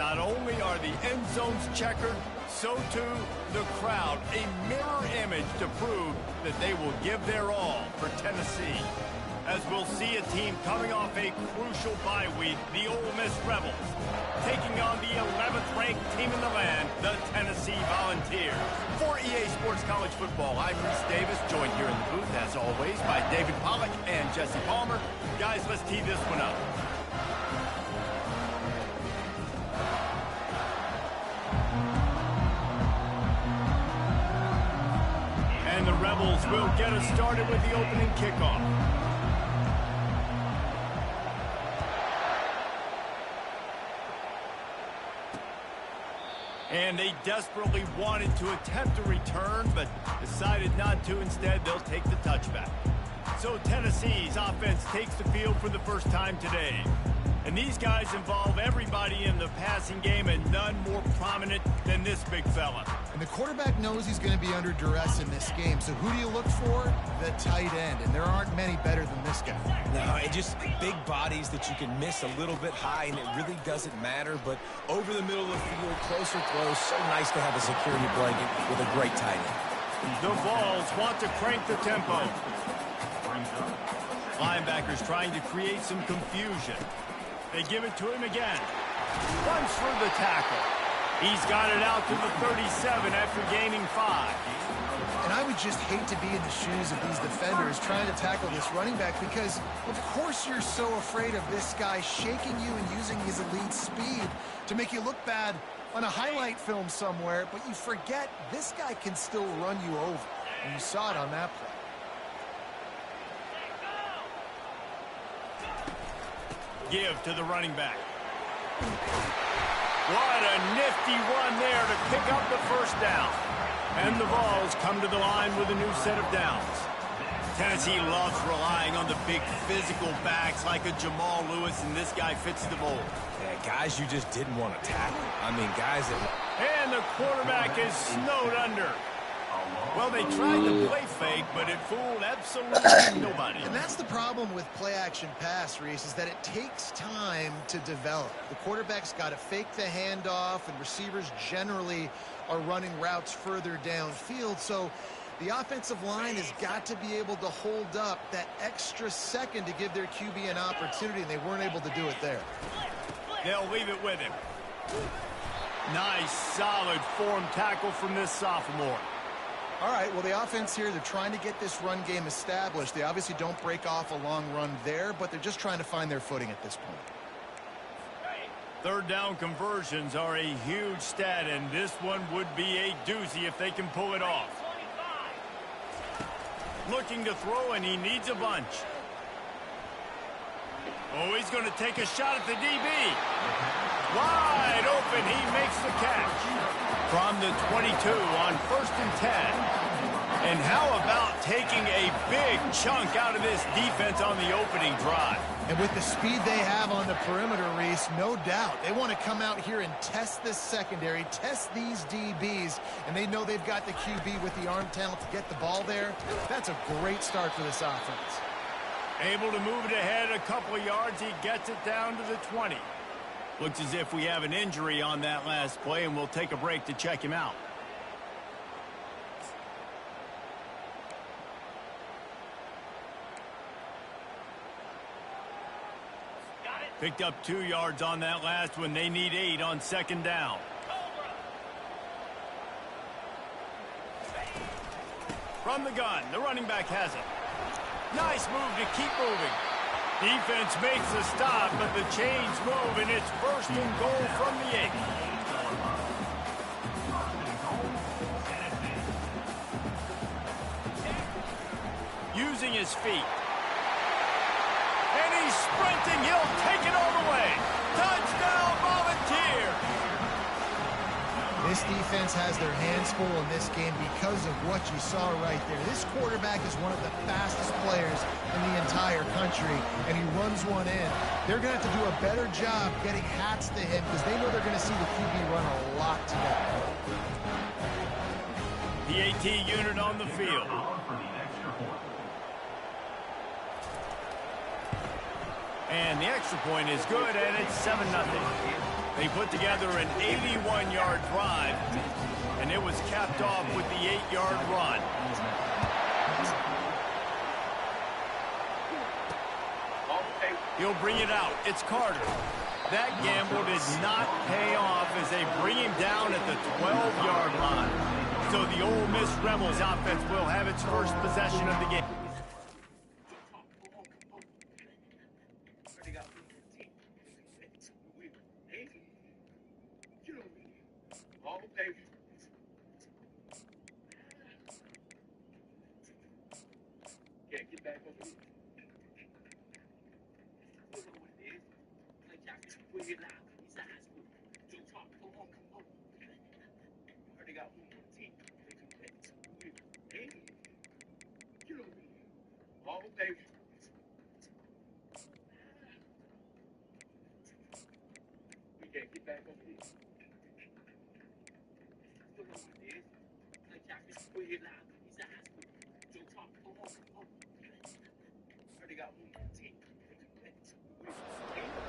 Not only are the end zones checkered, so too the crowd, a mirror image to prove that they will give their all for Tennessee. As we'll see a team coming off a crucial bye week, the Ole Miss Rebels, taking on the 11th ranked team in the land, the Tennessee Volunteers. For EA Sports College Football, I'm Reese Davis, joined here in the booth, as always, by David Pollack and Jesse Palmer. Guys, let's tee this one up. And the Rebels will get us started with the opening kickoff. And they desperately wanted to attempt a return, but decided not to. Instead, they'll take the touchback. So Tennessee's offense takes the field for the first time today. And these guys involve everybody in the passing game, and none more prominent than this big fella. And the quarterback knows he's going to be under duress in this game. So who do you look for? The tight end. And there aren't many better than this guy. No, and just big bodies that you can miss a little bit high, and it really doesn't matter. But over the middle of the field, closer throws, so nice to have a security blanket with a great tight end. The Vols want to crank the tempo. Linebackers trying to create some confusion. They give it to him again. Runs for the tackle. He's got it out to the 37 after gaining 5. And I would just hate to be in the shoes of these defenders trying to tackle this running back, because of course you're so afraid of this guy shaking you and using his elite speed to make you look bad on a highlight film somewhere, but you forget this guy can still run you over. And you saw it on that play. Give to the running back. What a nifty run there to pick up the first down. And the Vols come to the line with a new set of downs. Tennessee loves relying on the big physical backs like a Jamal Lewis, and this guy fits the mold. Yeah, guys you just didn't want to tackle. I mean, guys that... And the quarterback is snowed under. Well, they tried to play fake, but it fooled absolutely nobody. And that's the problem with play-action pass, Reese, is that it takes time to develop. The quarterback's got to fake the handoff, and receivers generally are running routes further downfield. So the offensive line has got to be able to hold up that extra second to give their QB an opportunity, and they weren't able to do it there. They'll leave it with him. Nice, solid form tackle from this sophomore. All right, well, the offense here, they're trying to get this run game established. They obviously don't break off a long run there, but they're just trying to find their footing at this point. Third down conversions are a huge stat, and this one would be a doozy if they can pull it off. Looking to throw, and he needs a bunch. Oh, he's going to take a shot at the DB. Wide open, he makes the catch. From the 22 on 1st and 10. And how about taking a big chunk out of this defense on the opening drive? And with the speed they have on the perimeter, Reese, no doubt, they want to come out here and test this secondary, test these DBs, and they know they've got the QB with the arm talent to get the ball there. That's a great start for this offense. Able to move it ahead a couple of yards, he gets it down to the 20. Looks as if we have an injury on that last play, and we'll take a break to check him out. Picked up 2 yards on that last one. They need 8 on 2nd down. From the gun, the running back has it. Nice move to keep moving. Defense makes a stop, but the chains move, and it's 1st and goal from the 8. Using his feet. And he's sprinting. He'll take it all the way. Touchdown, Volunteers! This defense has their hands full in this game because of what you saw right there. This quarterback is one of the fastest players in the entire country, and he runs one in. They're going to have to do a better job getting hats to him because they know they're going to see the QB run a lot today. The AT unit on the field. And the extra point is good, and it's 7-0. They put together an 81-yard drive, and it was capped off with the 8-yard run. He'll bring it out. It's Carter. That gamble did not pay off as they bring him down at the 12-yard line. So the Ole Miss Rebels offense will have its first possession of the game.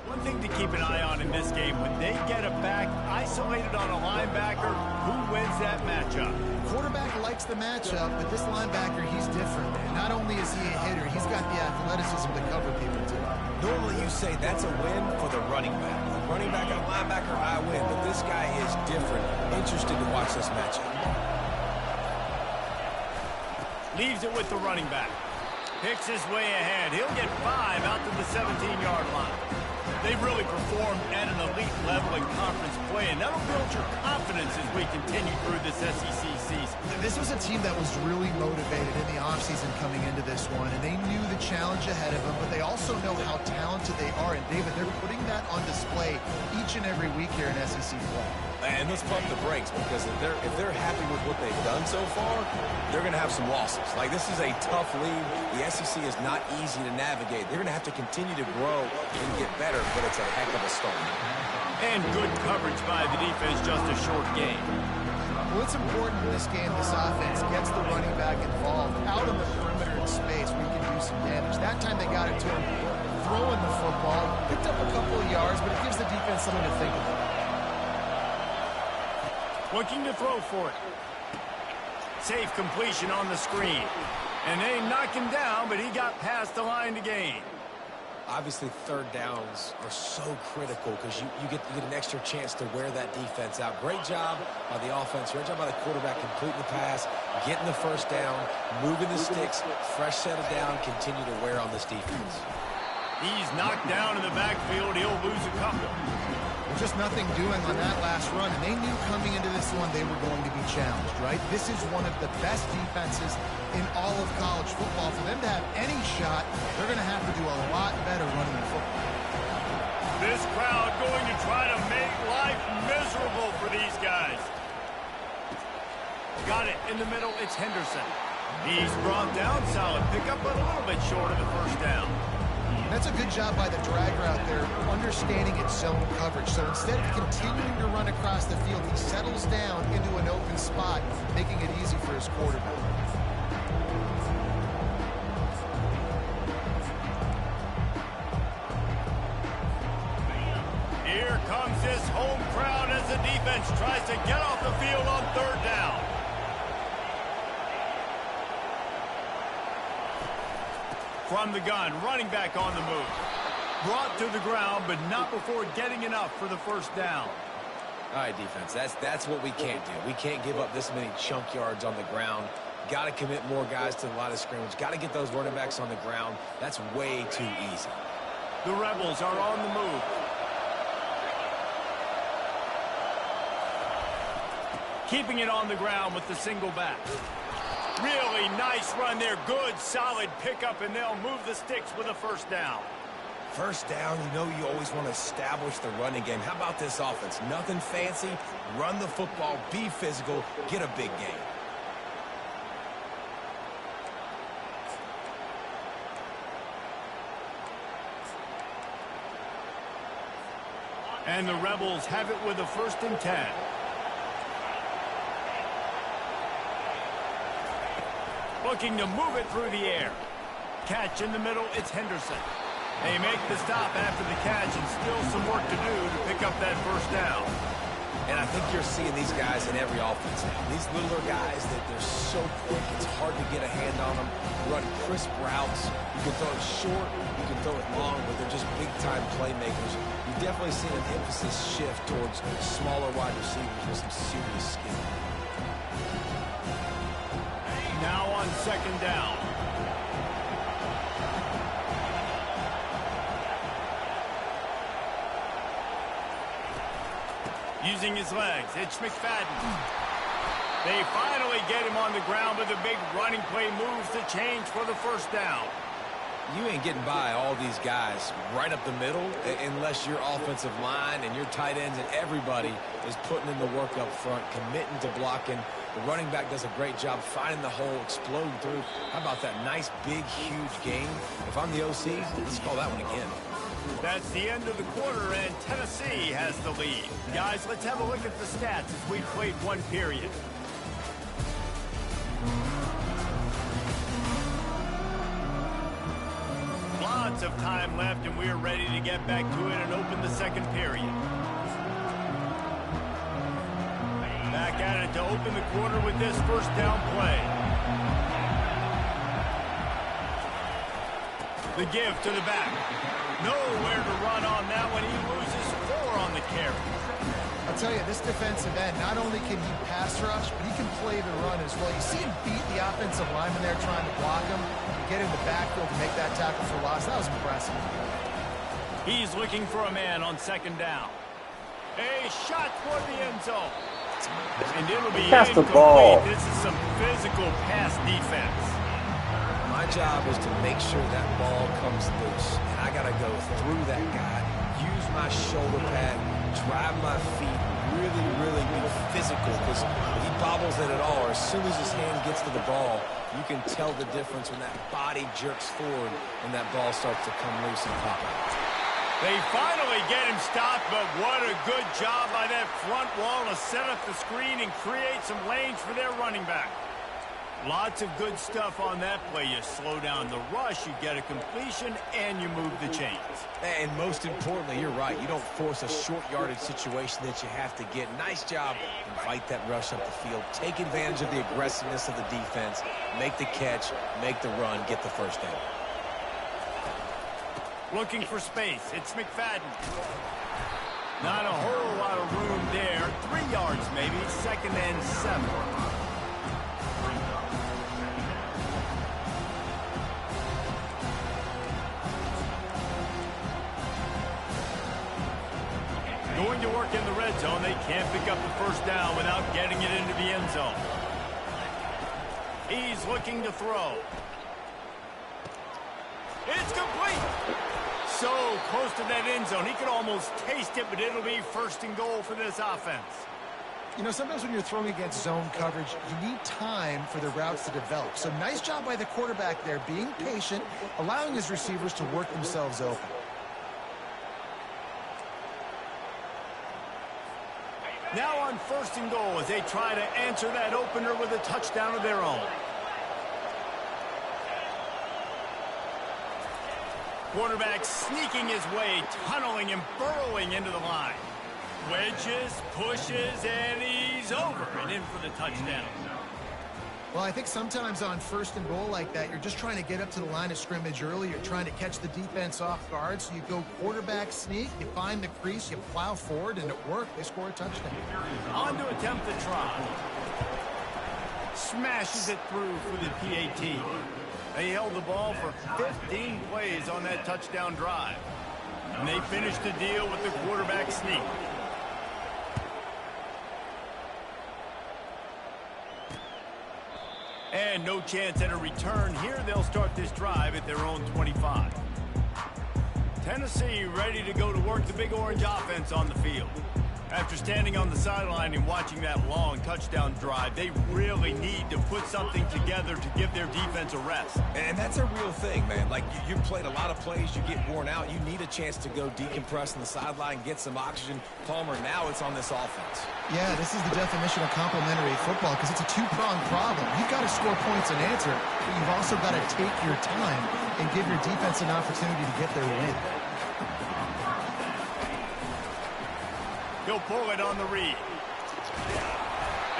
One thing to keep an eye on in this game, when they get a back isolated on a linebacker, who wins that matchup? Quarterback likes the matchup, but this linebacker, he's different, man. Not only is he a hitter, he's got the athleticism to cover people, too. Normally you say that's a win for the running back. The running back and linebacker, I win, but this guy is different. Interested to watch this matchup. Leaves it with the running back. Picks his way ahead. He'll get 5 out to the 17-yard line. They've really performed at an elite level in conference play, and that'll build your confidence as we continue through this SEC season. This was a team that was really motivated in the offseason coming into this one, and they knew the challenge ahead of them, but they also know how talented they are. And, David, they're putting that on display each and every week here in SEC play. And let's pump the brakes, because if they're happy with what they've done so far, they're going to have some losses. Like, this is a tough league. The SEC is not easy to navigate. They're going to have to continue to grow and get better, but it's a heck of a start. And good coverage by the defense, just a short game. Well, it's important in this game, this offense gets the running back involved out on the perimeter in space where he can do some damage. That time they got it to him throwing the football, picked up a couple of yards, but it gives the defense something to think about. Looking to throw for it. Safe completion on the screen. And they knock him down, but he got past the line to gain. Obviously, third downs are so critical because you get an extra chance to wear that defense out. Great job by the offense. Great job by the quarterback completing the pass, getting the first down, moving the sticks, fresh set of down, continue to wear on this defense. He's knocked down in the backfield. He'll lose a couple. Just nothing doing on that last run, and they knew coming into this one they were going to be challenged, right? This is one of the best defenses in all of college football. For them to have any shot, they're going to have to do a lot better running the football. This crowd going to try to make life miserable for these guys. Got it in the middle. It's Henderson. He's brought down. Solid pickup, but a little bit short of the first down. That's a good job by the drag route there, understanding its zone coverage. So instead of continuing to run across the field, he settles down into an open spot, making it easy for his quarterback. Here comes this home crowd as the defense tries to get off the field on third down. From the gun, running back on the move. Brought to the ground, but not before getting enough for the first down. All right, defense, that's what we can't do. We can't give up this many chunk yards on the ground. Got to commit more guys to the line of scrimmage. Got to get those running backs on the ground. That's way too easy. The Rebels are on the move. Keeping it on the ground with the single back. Really nice run there. Good, solid pickup, and they'll move the sticks with a first down. First down, you know you always want to establish the running game. How about this offense? Nothing fancy. Run the football, be physical, get a big gain. And the Rebels have it with a 1st and 10. Looking to move it through the air. Catch in the middle, it's Henderson. They make the stop after the catch, and still some work to do to pick up that first down. And I think you're seeing these guys in every offense now. These littler guys, they're so quick, it's hard to get a hand on them. Run crisp routes. You can throw it short, you can throw it long, but they're just big-time playmakers. You've definitely seen an emphasis shift towards smaller wide receivers with some serious skill. Now on second down. Using his legs, it's McFadden. They finally get him on the ground, but the big running play moves to change for the first down. You ain't getting by all these guys right up the middle unless your offensive line and your tight ends and everybody is putting in the work up front, committing to blocking. The running back does a great job finding the hole, exploding through. How about that nice, big, huge game? If I'm the OC, let's call that one again. That's the end of the quarter, and Tennessee has the lead. Guys, let's have a look at the stats as we played one period. Lots of time left, and we're ready to get back to it and open the second period. Back at it to open the quarter with this first down play. The give to the back. Nowhere to run on that one. He loses 4 on the carry. I'll tell you, this defensive end, not only can he pass rush, but he can play the run as well. You see him beat the offensive lineman there trying to block him, and get in the backfield to make that tackle for loss. That was impressive. He's looking for a man on second down. A shot toward the end zone. And it'll be incomplete. This is some physical pass defense. My job is to make sure that ball comes loose, and I got to go through that guy, use my shoulder pad, drive my feet, really be physical, because he bobbles it at all. Or as soon as his hand gets to the ball, you can tell the difference when that body jerks forward and that ball starts to come loose and pop out. They finally get him stopped, but what a good job by that front wall to set up the screen and create some lanes for their running back. Lots of good stuff on that play. You slow down the rush, you get a completion, and you move the chains. And most importantly, you're right. You don't force a short yardage situation that you have to get. Nice job. Invite that rush up the field. Take advantage of the aggressiveness of the defense. Make the catch, make the run, get the first down. Looking for space. It's McFadden. Not a whole lot of room there. 3 yards maybe. 2nd and 7. Going to work in the red zone. They can't pick up the first down without getting it into the end zone. He's looking to throw. It's complete. So close to that end zone. He could almost taste it, but it'll be 1st and goal for this offense. You know, sometimes when you're throwing against zone coverage, you need time for the routes to develop. So nice job by the quarterback there, being patient, allowing his receivers to work themselves open. Now on 1st and goal as they try to answer that opener with a touchdown of their own. Quarterback sneaking his way, tunneling and burrowing into the line. Wedges, pushes, and he's over and in for the touchdown. Well, I think sometimes on 1st and goal like that, you're just trying to get up to the line of scrimmage early. You're trying to catch the defense off guard. So you go quarterback sneak, you find the crease, you plow forward, and it worked. They score a touchdown. On to attempt the try. Smashes it through for the PAT. They held the ball for 15 plays on that touchdown drive. And they finished the deal with the quarterback sneak. And no chance at a return here. They'll start this drive at their own 25. Tennessee ready to go to work the Big Orange offense on the field. After standing on the sideline and watching that long touchdown drive, they really need to put something together to give their defense a rest. And that's a real thing, man. Like, you played a lot of plays, you get worn out, you need a chance to go decompress on the sideline, get some oxygen. Palmer, now it's on this offense. Yeah, this is the definition of complementary football because it's a two-pronged problem. You've got to score points and answer, but you've also got to take your time and give your defense an opportunity to get their win. He'll pull it on the read.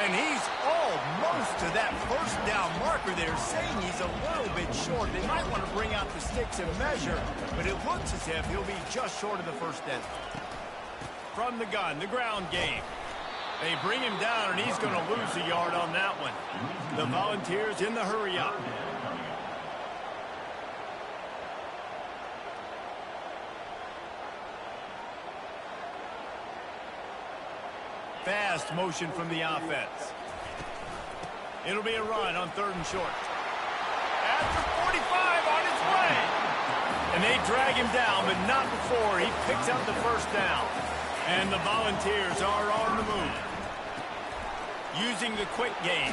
And he's almost to that first down marker there, saying he's a little bit short. They might want to bring out the sticks and measure, but it looks as if he'll be just short of the first down. From the gun, the ground game. They bring him down, and he's going to lose a yard on that one. The Volunteers in the hurry up. Fast motion from the offense. It'll be a run on 3rd and short. After 45 on his way. And they drag him down, but not before he picks up the first down. And the Volunteers are on the move. Using the quick game.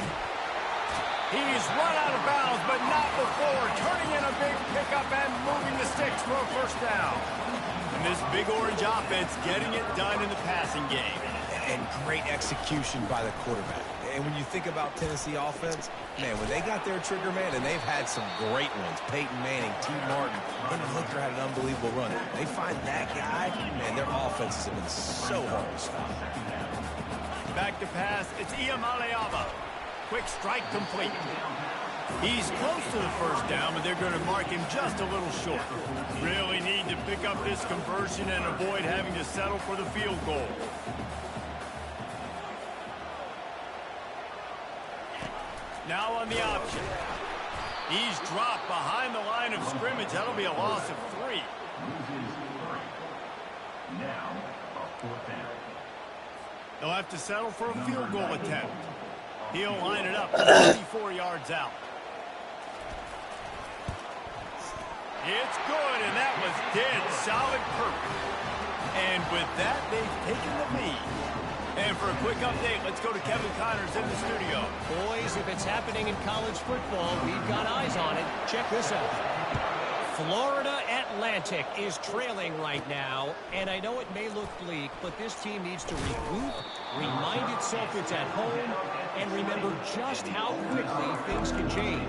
He's run out of bounds, but not before turning in a big pickup and moving the sticks for a first down. And this Big Orange offense getting it done in the passing game. And great execution by the quarterback. And when you think about Tennessee offense, man, when they got their trigger man, and they've had some great ones, Peyton Manning, T. Martin, Hendon Hooker had an unbelievable run. They find that guy, man, their offenses have been so hard to stop. Back to pass, it's Iamaleava. Quick strike complete. He's close to the first down, but they're going to mark him just a little short. Really need to pick up this conversion and avoid having to settle for the field goal. Now on the option. He's dropped behind the line of scrimmage. That'll be a loss of 3. Now, a 4th down. They'll have to settle for a field goal attempt. He'll line it up 54 yards out. It's good, and that was dead solid perfect. And with that, they've taken the lead. And for a quick update, let's go to Kevin Connors in the studio. Boys, if it's happening in college football, we've got eyes on it. Check this out. Florida Atlantic is trailing right now, and I know it may look bleak, but this team needs to regroup, remind itself it's at home, and remember just how quickly things can change.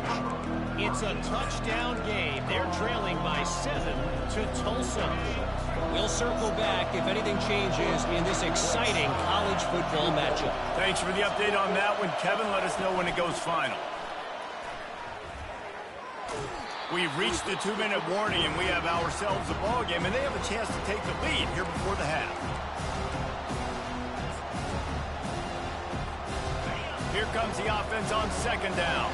It's a touchdown game. They're trailing by 7 to Tulsa. We'll circle back if anything changes in this exciting college football matchup. Thanks for the update on that one, Kevin. Let us know when it goes final. We've reached the 2-minute warning, and we have ourselves a ball game, and they have a chance to take the lead here before the half. Here comes the offense on 2nd down.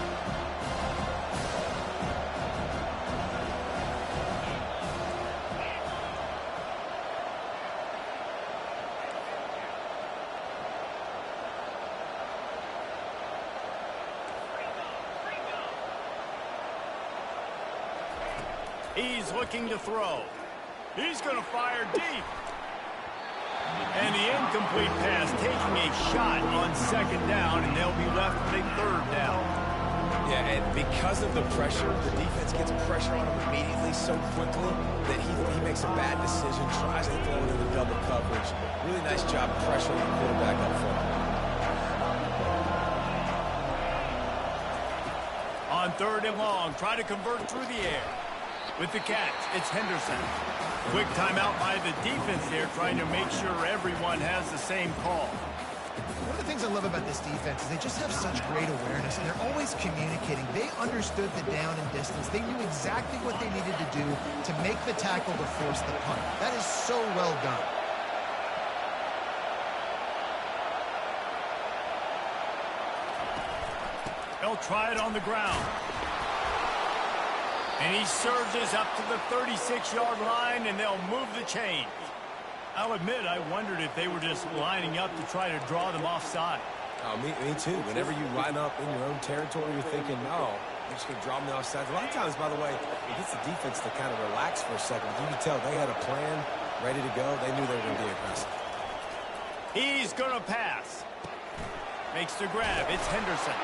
He's looking to throw. He's going to fire deep. And the incomplete pass taking a shot on 2nd down, and they'll be left with a 3rd down. Yeah, and because of the pressure, the defense gets pressure on him immediately so quickly that he makes a bad decision, tries to throw it into double coverage. Really nice job pressuring the quarterback up front. On 3rd and long, try to convert through the air. With the catch, it's Henderson. Quick timeout by the defense there, trying to make sure everyone has the same call. One of the things I love about this defense is they just have such great awareness, and they're always communicating. They understood the down and distance. They knew exactly what they needed to do to make the tackle to force the punt. That is so well done. They'll try it on the ground. And he surges up to the 36-yard line, and they'll move the chains. I'll admit, I wondered if they were just lining up to try to draw them offside. Oh, me too. Whenever you line up in your own territory, you're thinking, no, you're just going to draw them offside. A lot of times, by the way, it gets the defense to kind of relax for a second. You can tell they had a plan ready to go. They knew they were going to be aggressive. He's going to pass. Makes the grab. It's Henderson.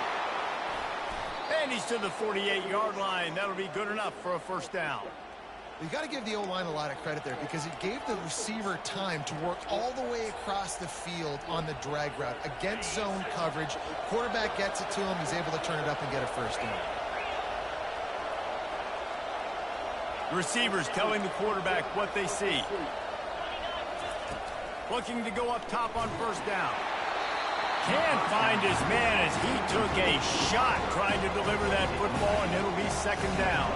And he's to the 48-yard line. That'll be good enough for a first down. You got to give the O-line a lot of credit there because it gave the receiver time to work all the way across the field on the drag route against zone coverage. Quarterback gets it to him. He's able to turn it up and get a first down. Receivers telling the quarterback what they see. Looking to go up top on first down. Can't find his man as he took a shot trying to deliver that football, and it'll be second down.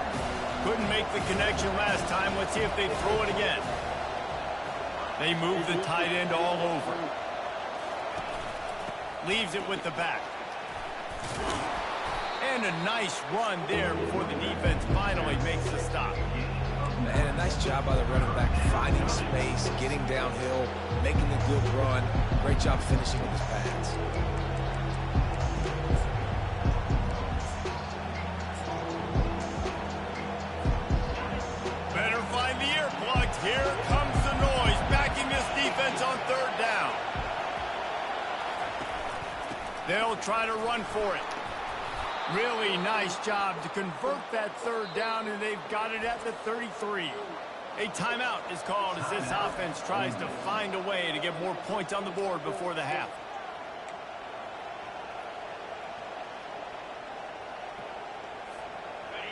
Couldn't make the connection last time. Let's see if they throw it again. They move the tight end all over. Leaves it with the back. And a nice run there before the defense finally makes the stop. And a nice job by the running back, finding space, getting downhill, making a good run. Great job finishing with his pads. Better find the earplugs. Here comes the noise, backing this defense on third down. They'll try to run for it. Really nice job to convert that third down, and they've got it at the 33. A timeout is called as this offense tries to find a way to get more points on the board before the half.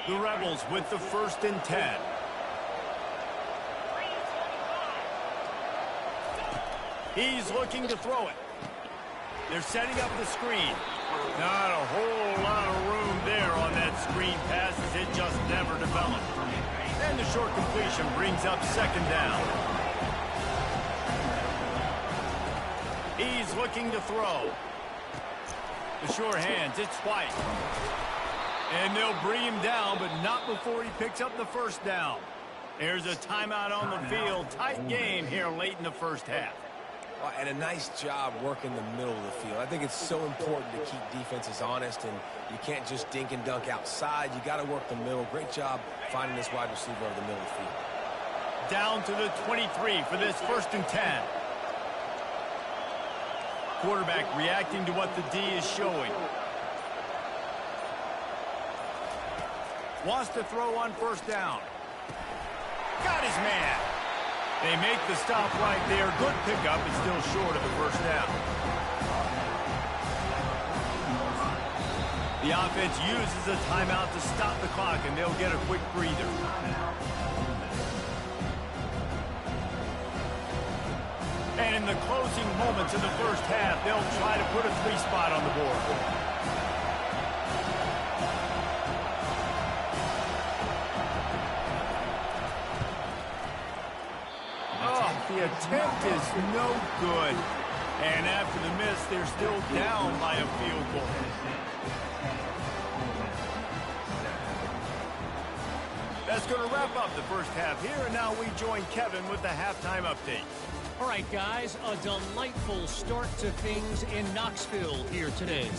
The Rebels with the 1st and 10. He's looking to throw it. They're setting up the screen. Not a whole lot of room there on that screen pass as it just never developed. And the short completion brings up second down. He's looking to throw. The sure hands, it's White. And they'll bring him down, but not before he picks up the first down. There's a timeout on the field. Tight game here late in the first half. And a nice job working the middle of the field. I think it's so important to keep defenses honest, and you can't just dink and dunk outside. You got to work the middle. Great job finding this wide receiver over the middle of the field. Down to the 23 for this 1st and 10. Quarterback reacting to what the D is showing. Wants to throw on first down. Got his man. They make the stop right there. Good pickup, but still short of the first down. The offense uses a timeout to stop the clock, and they'll get a quick breather. And in the closing moments of the first half, they'll try to put a 3-spot on the board. The attempt is no good. And after the miss, they're still down by a field goal. That's going to wrap up the first half here, and now we join Kevin with the halftime update. All right, guys, a delightful start to things in Knoxville here today.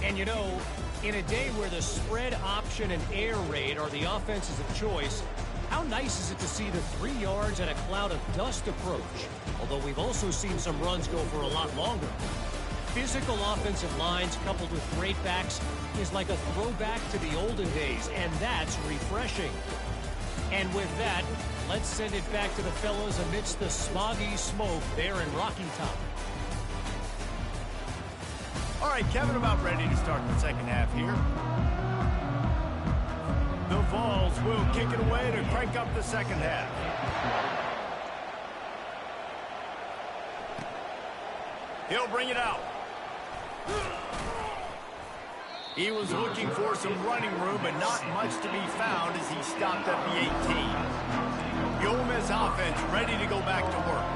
And you know, in a day where the spread option and air raid are the offenses of choice, how nice is it to see the 3 yards and a cloud of dust approach? Although we've also seen some runs go for a lot longer. Physical offensive lines coupled with great backs is like a throwback to the olden days, and that's refreshing. And with that, let's send it back to the fellas amidst the smoggy smoke there in Rocky Top. All right, Kevin, about ready to start the second half here. The Vols will kick it away to crank up the second half. He'll bring it out. He was looking for some running room, but not much to be found as he stopped at the 18. The Ole Miss offense ready to go back to work.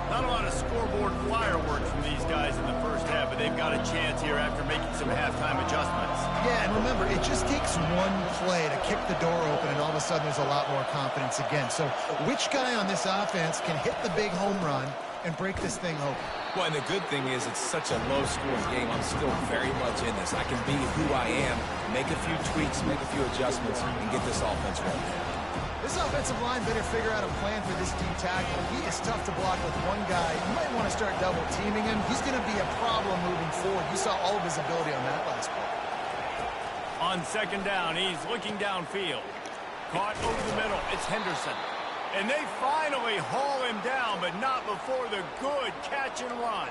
Not a lot of scoreboard fireworks from these guys in the first half, but they've got a chance here after making some halftime adjustments. Yeah, and remember, it just takes one play to kick the door open, and all of a sudden there's a lot more confidence again. So which guy on this offense can hit the big home run and break this thing open? Well, and the good thing is it's such a low-scoring game. I'm still very much in this. I can be who I am, make a few tweaks, make a few adjustments, and get this offense rolling. This offensive line better figure out a plan for this deep tackle. He is tough to block with one guy. You might want to start double teaming him. He's going to be a problem moving forward. You saw all of his ability on that last play. On second down, he's looking downfield. Caught over the middle. It's Henderson. And they finally haul him down, but not before the good catch and run.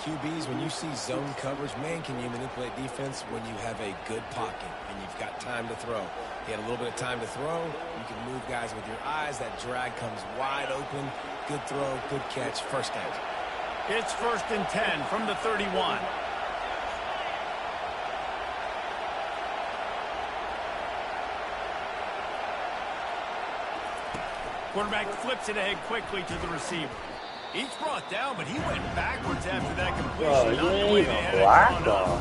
QBs, when you see zone coverage, man, can you manipulate defense when you have a good pocket and you've got time to throw. He had a little bit of time to throw. You can move guys with your eyes. That drag comes wide open. Good throw, good catch, first down. It's 1st and 10 from the 31. Quarterback flips it ahead quickly to the receiver. He's brought down, but he went backwards after that completion. Not the way they had it drawn up.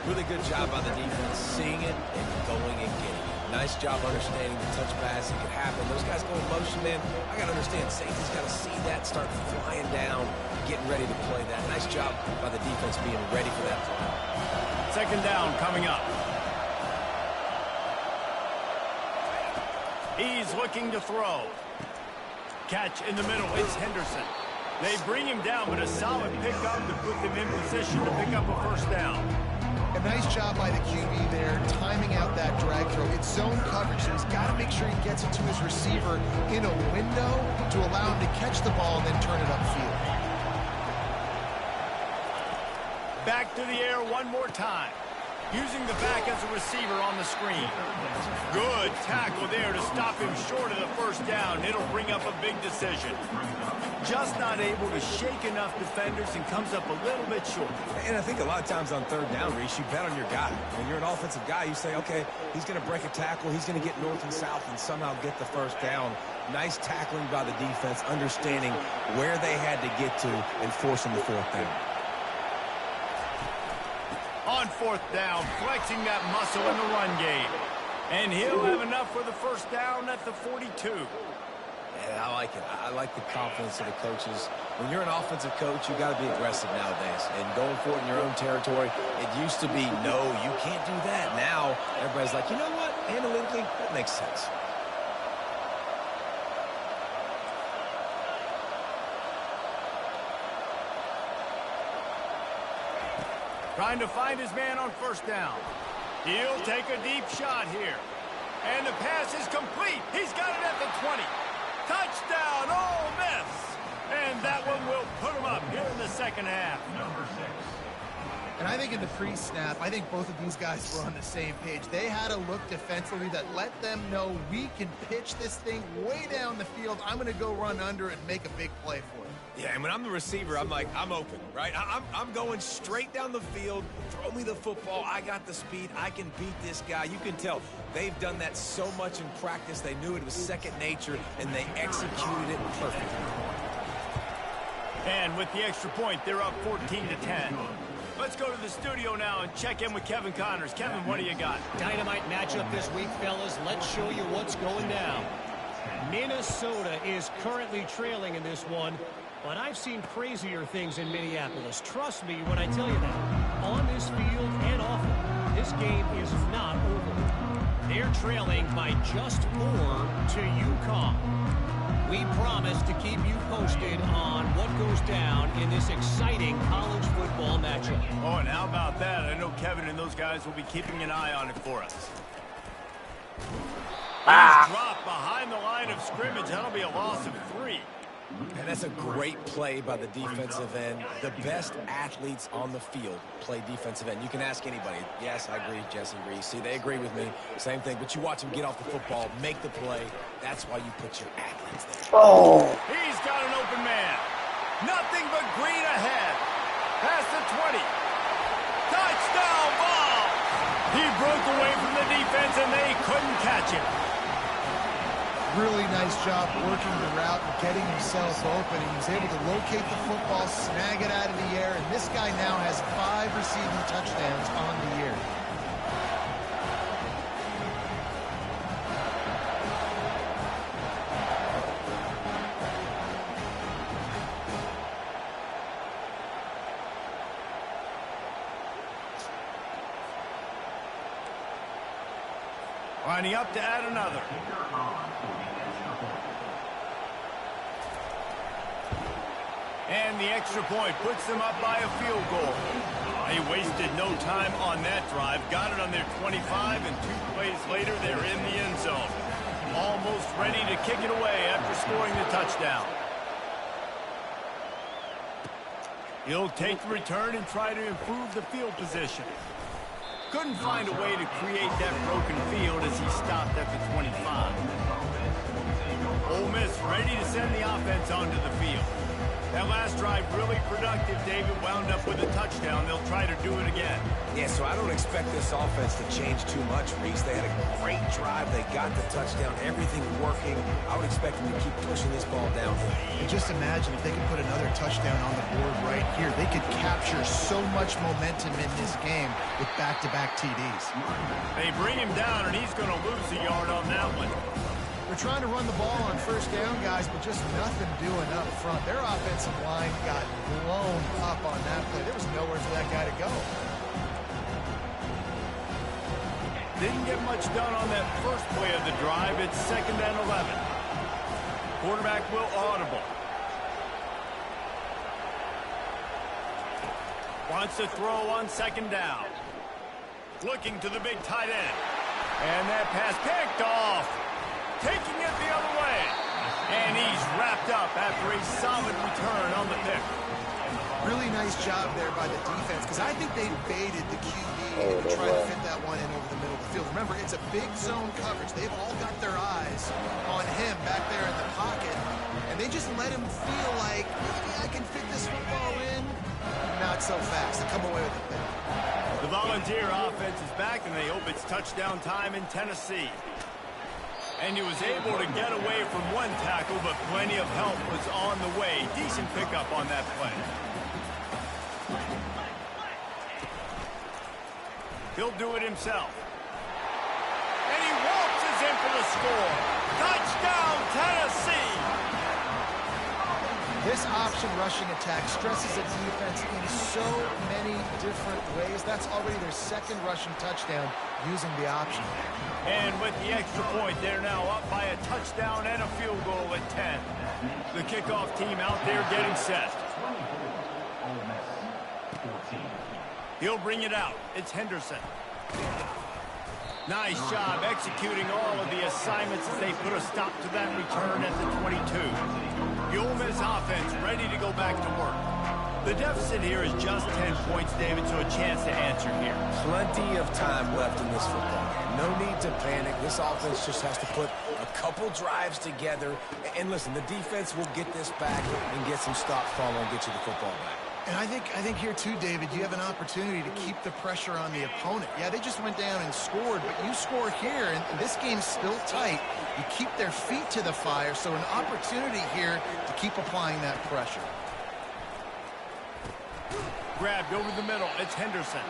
Really good job by the defense, seeing it and going and getting it. Nice job understanding the touch pass. It could happen. Those guys go in motion, man. I got to understand, safety's got to see that, start flying down, getting ready to play that. Nice job by the defense being ready for that play. Second down coming up. He's looking to throw. Catch in the middle. It's Henderson. They bring him down, but a solid pickup to put them in position to pick up a first down. A nice job by the QB there, timing out that drag throw. It's zone coverage, so he's got to make sure he gets it to his receiver in a window to allow him to catch the ball and then turn it upfield. Back to the air one more time. Using the back as a receiver on the screen. Good tackle there to stop him short of the first down. It'll bring up a big decision. Just not able to shake enough defenders and comes up a little bit short. And I think a lot of times on third down, Reese, you bet on your guy. When you're an offensive guy, you say, okay, he's going to break a tackle. He's going to get north and south and somehow get the first down. Nice tackling by the defense, understanding where they had to get to and forcing the fourth down. On fourth down, flexing that muscle in the run game. And he'll have enough for the first down at the 42. Yeah, I like it. I like the confidence of the coaches. When you're an offensive coach, you got to be aggressive nowadays. And going for it in your own territory, it used to be, no, you can't do that. Now, everybody's like, you know what? Analytically, that makes sense. Trying to find his man on first down. He'll take a deep shot here. And the pass is complete. He's got it at the 20. Touchdown, Ole Miss. And that one will put him up here in the second half. Number 6. And I think in the pre-snap, I think both of these guys were on the same page. They had a look defensively that let them know we can pitch this thing way down the field. I'm going to go run under it and make a big play for it. Yeah, and when I'm the receiver, I'm like, I'm open, right? I'm going straight down the field. Throw me the football. I got the speed. I can beat this guy. You can tell they've done that so much in practice. They knew it was second nature, and they executed it perfectly. And with the extra point, they're up 14-10. Let's go to the studio now and check in with Kevin Connors. Kevin, what do you got? Dynamite matchup this week, fellas. Let's show you what's going down. Minnesota is currently trailing in this one, but I've seen crazier things in Minneapolis. Trust me when I tell you that. On this field and off it, this game is not over. They're trailing by just 4 to UConn. We promise to keep you posted on what goes down in this exciting college football matchup. Oh, and how about that? I know Kevin and those guys will be keeping an eye on it for us. He's dropped behind the line of scrimmage. That'll be a loss of 3. And that's a great play by the defensive end. The best athletes on the field play defensive end. You can ask anybody. Yes, I agree, Jesse Reese. See, they agree with me. Same thing. But you watch them get off the football, make the play. That's why you put your athletes there. Oh! He's got an open man. Nothing but green ahead. Past the 20. Touchdown ball! He broke away from the defense, and they couldn't catch him. Really nice job working the route and getting himself open. He was able to locate the football, snag it out of the air, and this guy now has 5 receiving touchdowns on the year. Lining up to add another. And the extra point puts them up by a field goal. They wasted no time on that drive. Got it on their 25, and 2 plays later, they're in the end zone. Almost ready to kick it away after scoring the touchdown. He'll take the return and try to improve the field position. Couldn't find a way to create that broken field as he stopped at the 25. Ole Miss ready to send the offense onto the field. That last drive really productive. David wound up with a touchdown. They'll try to do it again. Yeah, so I don't expect this offense to change too much, Reese. They had a great drive. They got the touchdown. Everything working. I would expect them to keep pushing this ball downhill. And just imagine if they could put another touchdown on the board right here. They could capture so much momentum in this game with back-to-back TDs. They bring him down, and he's going to lose a yard on that one. They're trying to run the ball on first down, guys, but just nothing doing up front. Their offensive line got blown up on that play. There was nowhere for that guy to go. Didn't get much done on that first play of the drive. It's 2nd and 11. Quarterback will audible. Wants to throw on 2nd down. Looking to the big tight end. And that pass picked off. Taking it the other way. And he's wrapped up after a solid return on the pick. Really nice job there by the defense, because I think they baited the QB to try to fit that one in over the middle of the field. Remember, it's a big zone coverage. They've all got their eyes on him back there in the pocket, and they just let him feel like, maybe I can fit this football in. Not so fast. They come away with the pick. The Volunteer offense is back, and they hope it's touchdown time in Tennessee. And he was able to get away from one tackle, but plenty of help was on the way. Decent pickup on that play. He'll do it himself. And he waltzes in for the score. Touchdown, Tennessee! This option rushing attack stresses a defense in so many different ways. That's already their 2nd rushing touchdown using the option. And with the extra point, they're now up by a touchdown and a field goal at 10. The kickoff team out there getting set. He'll bring it out. It's Henderson. Nice job executing all of the assignments as they put a stop to that return at the 22. The Ole Miss offense ready to go back to work. The deficit here is just 10 points, David, so a chance to answer here. Plenty of time left in this football game. No need to panic. This offense just has to put a couple drives together. And listen, the defense will get this back and get some stops following and get you the football back. And I think here too, David, you have an opportunity to keep the pressure on the opponent. Yeah, they just went down and scored, but you score here, and this game's still tight. You keep their feet to the fire, so an opportunity here to keep applying that pressure. Grabbed over the middle. It's Henderson.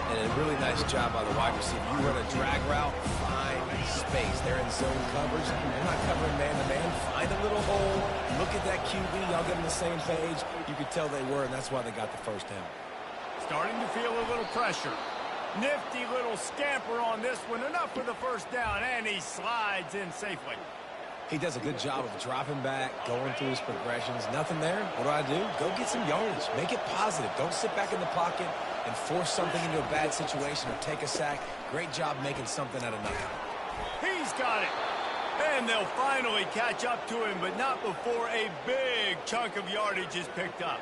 And a really nice job by the wide receiver. You run a drag route, find space. They're in zone coverage. They're not covering man-to-man. Find a little hole. Look at that QB. Y'all get on the same page. You could tell they were, and that's why they got the first down. Starting to feel a little pressure. Nifty little scamper on this one. Enough for the first down, and he slides in safely. He does a good job of dropping back, going through his progressions. Nothing there. What do? Go get some yardage. Make it positive. Don't sit back in the pocket and force something into a bad situation or take a sack. Great job making something out of nothing. He's got it. And they'll finally catch up to him, but not before a big chunk of yardage is picked up.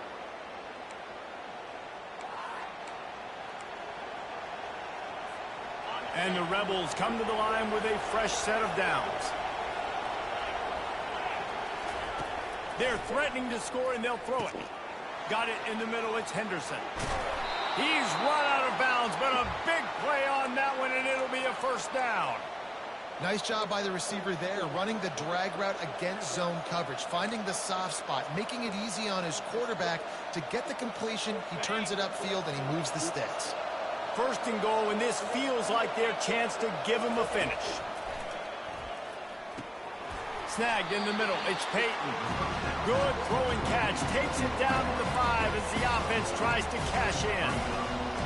And the Rebels come to the line with a fresh set of downs. They're threatening to score, and they'll throw it. Got it in the middle. It's Henderson. He's run out of bounds, but a big play on that one, and it'll be a first down. Nice job by the receiver there, running the drag route against zone coverage, finding the soft spot, making it easy on his quarterback to get the completion. He turns it upfield, and he moves the sticks. 1st and goal, and this feels like their chance to give him a finish. Snagged in the middle. It's Peyton. Good throwing catch. Takes it down to the 5 as the offense tries to cash in.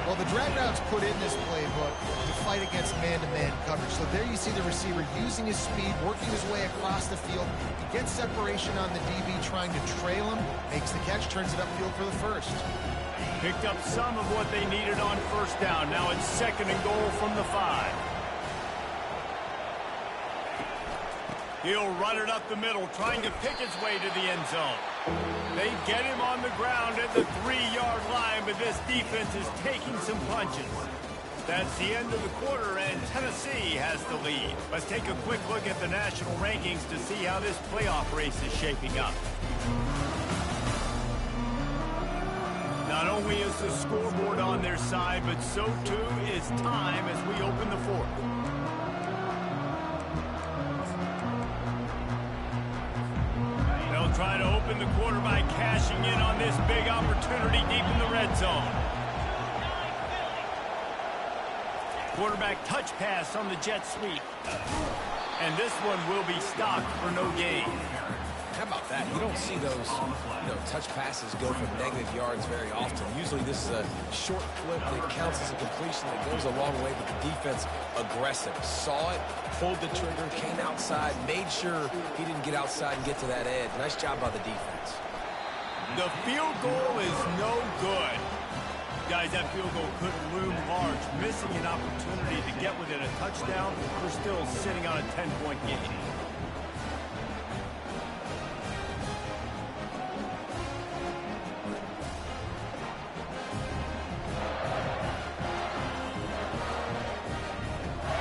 Well, the drag route's put in this playbook to fight against man-to-man coverage. So there you see the receiver using his speed, working his way across the field. He gets separation on the DB trying to trail him, makes the catch, turns it upfield for the first. Picked up some of what they needed on first down. Now it's 2nd and goal from the 5. He'll run it up the middle, trying to pick his way to the end zone. They get him on the ground at the 3-yard line, but this defense is taking some punches. That's the end of the quarter, and Tennessee has the lead. Let's take a quick look at the national rankings to see how this playoff race is shaping up. Not only is the scoreboard on their side, but so too is time as we open the 4th. They'll try to open the quarter by cashing in on this big opportunity deep in the red zone. Quarterback touch pass on the jet sweep. And this one will be stopped for no gain. How about that? You don't see those, touch passes go for negative yards very often. Usually this is a short flip that counts as a completion that goes a long way, but the defense aggressive. Saw it, pulled the trigger, came outside, made sure he didn't get outside and get to that edge. Nice job by the defense. The field goal is no good. Guys, that field goal could loom large. Missing an opportunity to get within a touchdown. We're still sitting on a 10-point game.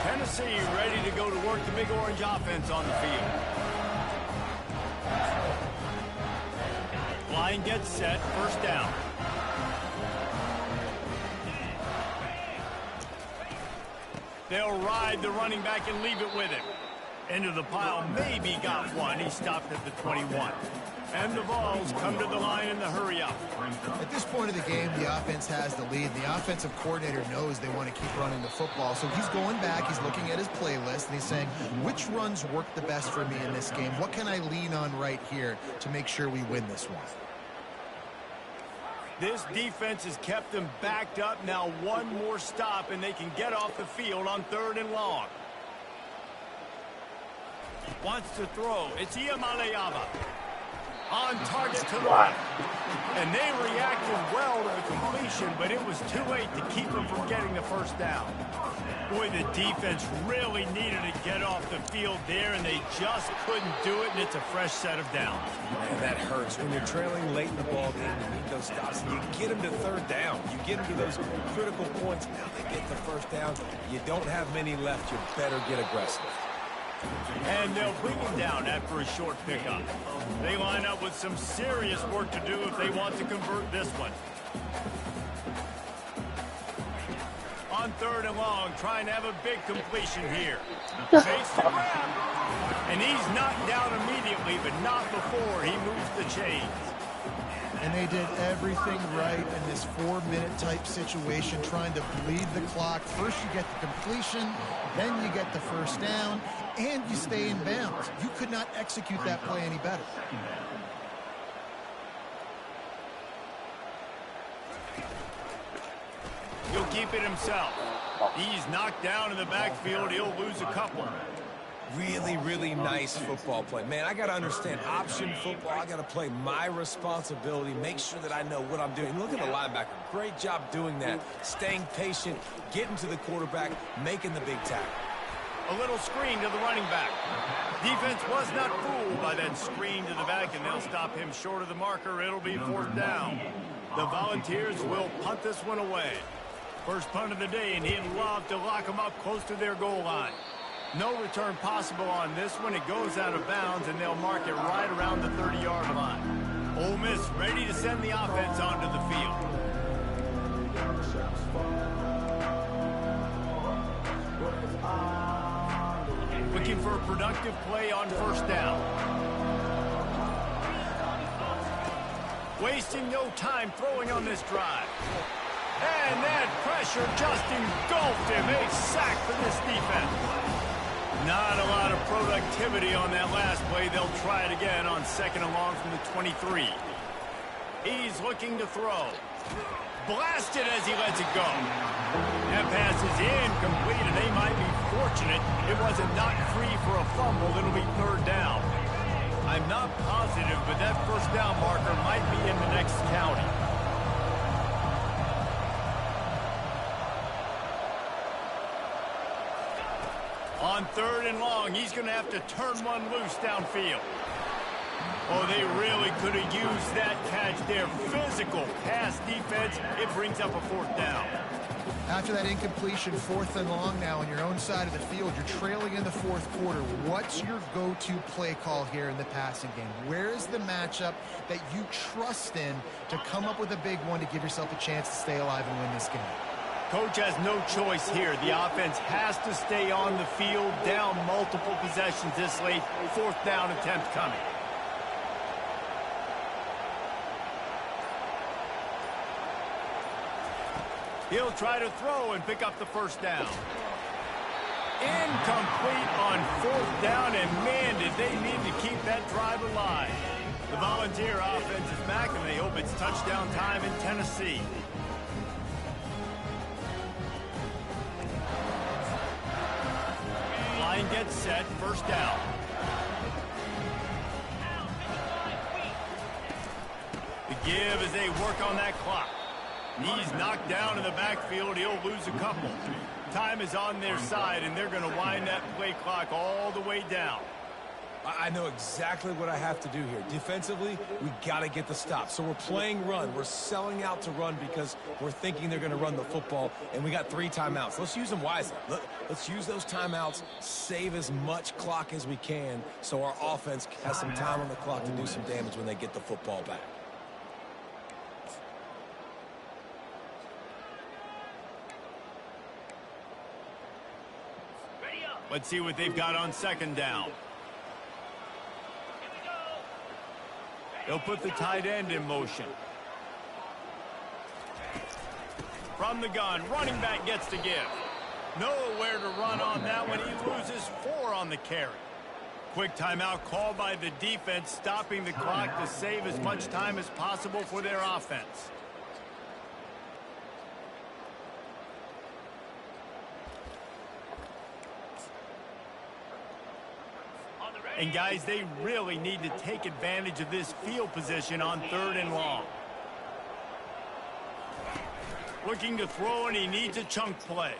Tennessee ready to go to work the Big Orange offense on the field. Line gets set, first down. They'll ride the running back and leave it with him. Into the pile, maybe got one. He stopped at the 21. And the Vols come to the line in the hurry-up. At this point of the game, the offense has the lead. The offensive coordinator knows they want to keep running the football. So he's going back, he's looking at his playlist, and he's saying, which runs work the best for me in this game? What can I lean on right here to make sure we win this one? This defense has kept them backed up. Now one more stop, and they can get off the field on 3rd and long. Wants to throw. It's Iamaleava. On target to the right. And they reacted well to the completion, but it was too late to keep them from getting the first down. Boy, the defense really needed to get off the field there, and they just couldn't do it, and it's a fresh set of downs. Man, that hurts. When you're trailing late in the ball game, you need those stops, and you get them to 3rd down. You get them to those critical points. Now they get the first down. You don't have many left. You better get aggressive. And they'll bring him down after a short pickup. They line up with some serious work to do if they want to convert this one. On 3rd and long, trying to have a big completion here. Makes the grab. And he's knocked down immediately, but not before he moves the chains. And they did everything right in this 4-minute type situation, trying to bleed the clock. First you get the completion, then you get the first down, and you stay in bounds. You could not execute that play any better. He'll keep it himself. He's knocked down in the backfield. He'll lose a couple. Really, really nice football play. Man, I got to understand option football. I got to play my responsibility, make sure that I know what I'm doing. Look at the linebacker. Great job doing that. Staying patient, getting to the quarterback, making the big tackle. A little screen to the running back. Defense was not fooled by that screen to the back, and they'll stop him short of the marker. It'll be 4th down. The Volunteers will punt this one away. First punt of the day, and he'd love to lock them up close to their goal line. No return possible on this one. It goes out of bounds, and they'll mark it right around the 30-yard line. Ole Miss ready to send the offense onto the field. Looking for a productive play on first down. Wasting no time throwing on this drive. And that pressure just engulfed him. A sack for this defense. Not a lot of productivity on that last play. They'll try it again on 2nd and long from the 23. He's looking to throw. Blasted as he lets it go. That pass is incomplete, and they might be fortunate it wasn't knocked free for a fumble. It'll be third down. I'm not positive, but that first down marker might be in the next county. On third and long, he's going to have to turn one loose downfield. Oh, they really could have used that catch there. Physical pass defense. It brings up a fourth down. After that incompletion, fourth and long now on your own side of the field, you're trailing in the fourth quarter. What's your go-to play call here in the passing game? Where is the matchup that you trust in to come up with a big one to give yourself a chance to stay alive and win this game? Coach has no choice here. The offense has to stay on the field, down multiple possessions this late. Fourth down attempt coming. He'll try to throw and pick up the first down. Incomplete on fourth down, and man, did they need to keep that drive alive. The Volunteer offense is back, and they hope it's touchdown time in Tennessee. Line gets set, first down. The give as they work on that clock. He's knocked down in the backfield. He'll lose a couple. Time is on their side, and they're going to wind that play clock all the way down. I know exactly what I have to do here. Defensively, we got to get the stop. So we're playing run. We're selling out to run because we're thinking they're going to run the football, and we got 3 timeouts. Let's use them wisely. Let's use those timeouts, save as much clock as we can so our offense has some time on the clock to do some damage when they get the football back. Let's see what they've got on second down. They'll put the tight end in motion. From the gun, running back gets to give. Nowhere to run on that one. He loses 4 on the carry. Quick timeout called by the defense, stopping the clock to save as much time as possible for their offense. And guys, they really need to take advantage of this field position on third and long. Looking to throw, and he needs a chunk play.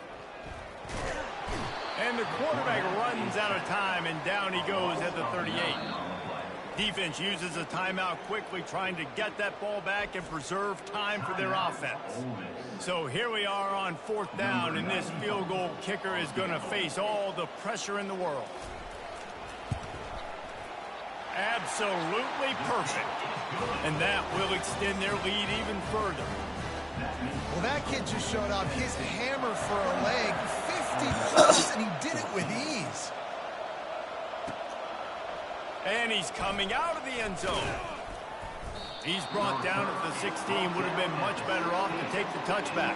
And the quarterback runs out of time, and down he goes at the 38. Defense uses a timeout quickly, trying to get that ball back and preserve time for their offense. So here we are on fourth down, and this field goal kicker is going to face all the pressure in the world. Absolutely perfect. And that will extend their lead even further. Well, that kid just showed off his hammer for a leg. 50 plus, and he did it with ease. And he's coming out of the end zone. He's brought down at the 16. Would have been much better off to take the touchback.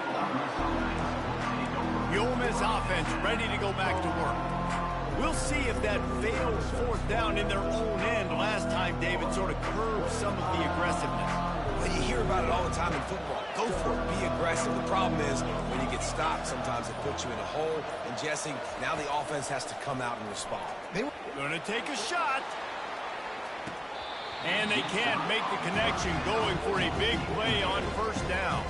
The Ole Miss offense ready to go back to work. We'll see if that failed fourth down in their own end last time, David, sort of curbed some of the aggressiveness. Well, you hear about it all the time in football. Go for it. Be aggressive. The problem is when you get stopped, sometimes it puts you in a hole. And, Jesse, now the offense has to come out and respond. They're going to take a shot. And they can't make the connection, going for a big play on first down.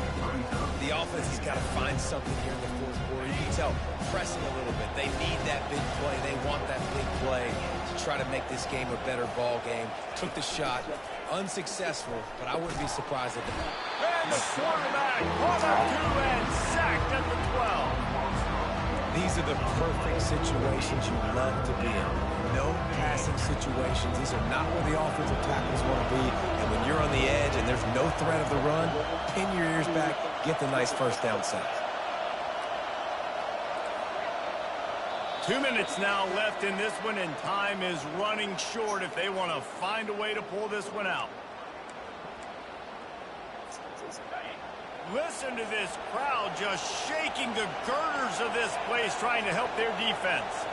The offense has got to find something here in the fourth quarter. You can tell, pressing a little bit. They need that big play. They want that big play to try to make this game a better ball game. Took the shot. Unsuccessful, but I wouldn't be surprised if it. And the quarterback caught up to and sacked at the 12. These are the perfect situations you love to be in. No passing situations. These are not where the offensive tackles want to be. And when you're on the edge and there's no threat of the run, pin your ears back, get the nice first down sack. 2 minutes now left in this one, and time is running short if they want to find a way to pull this one out. Listen to this crowd just shaking the girders of this place, trying to help their defense.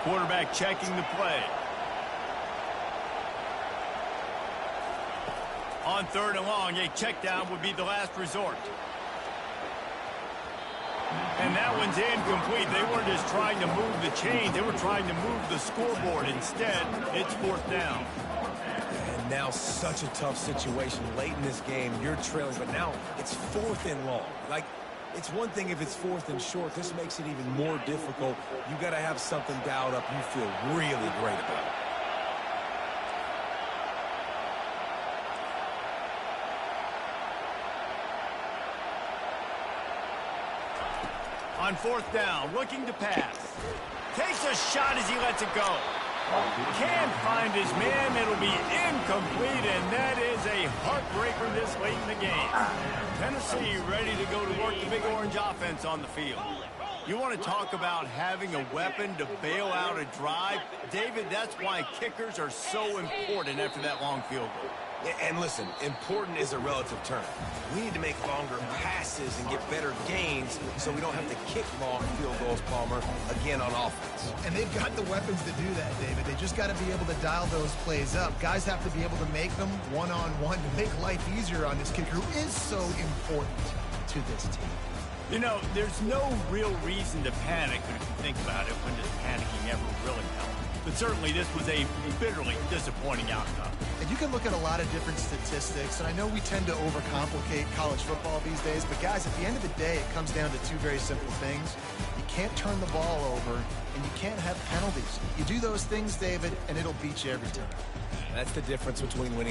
Quarterback checking the play. On 3rd and long, a check down would be the last resort. And that one's incomplete. They weren't just trying to move the chain. They were trying to move the scoreboard. Instead, it's 4th down. And now such a tough situation. Late in this game, you're trailing, but now it's 4th and long. Like, it's one thing if it's 4th and short. This makes it even more difficult. You got to have something dialed up you feel really great about. On 4th down, looking to pass. Takes a shot as he lets it go. Can't find his man. It'll be incomplete, and that is a heartbreaker this late in the game. Tennessee ready to go to work the Big Orange offense on the field. You want to talk about having a weapon to bail out a drive? David, that's why kickers are so important after that long field goal. And listen, important is a relative term. We need to make longer passes and get better gains so we don't have to kick long field goals, Palmer, again on offense. And they've got the weapons to do that, David. They just got to be able to dial those plays up. Guys have to be able to make them one-on-one to make life easier on this kicker who is so important to this team. You know, there's no real reason to panic, but if you think about it, when does panicking ever really help? But certainly this was a bitterly disappointing outcome. And you can look at a lot of different statistics, and I know we tend to overcomplicate college football these days, but guys, at the end of the day, it comes down to two very simple things. You can't turn the ball over, and you can't have penalties. You do those things, David, and it'll beat you every time. That's the difference between winning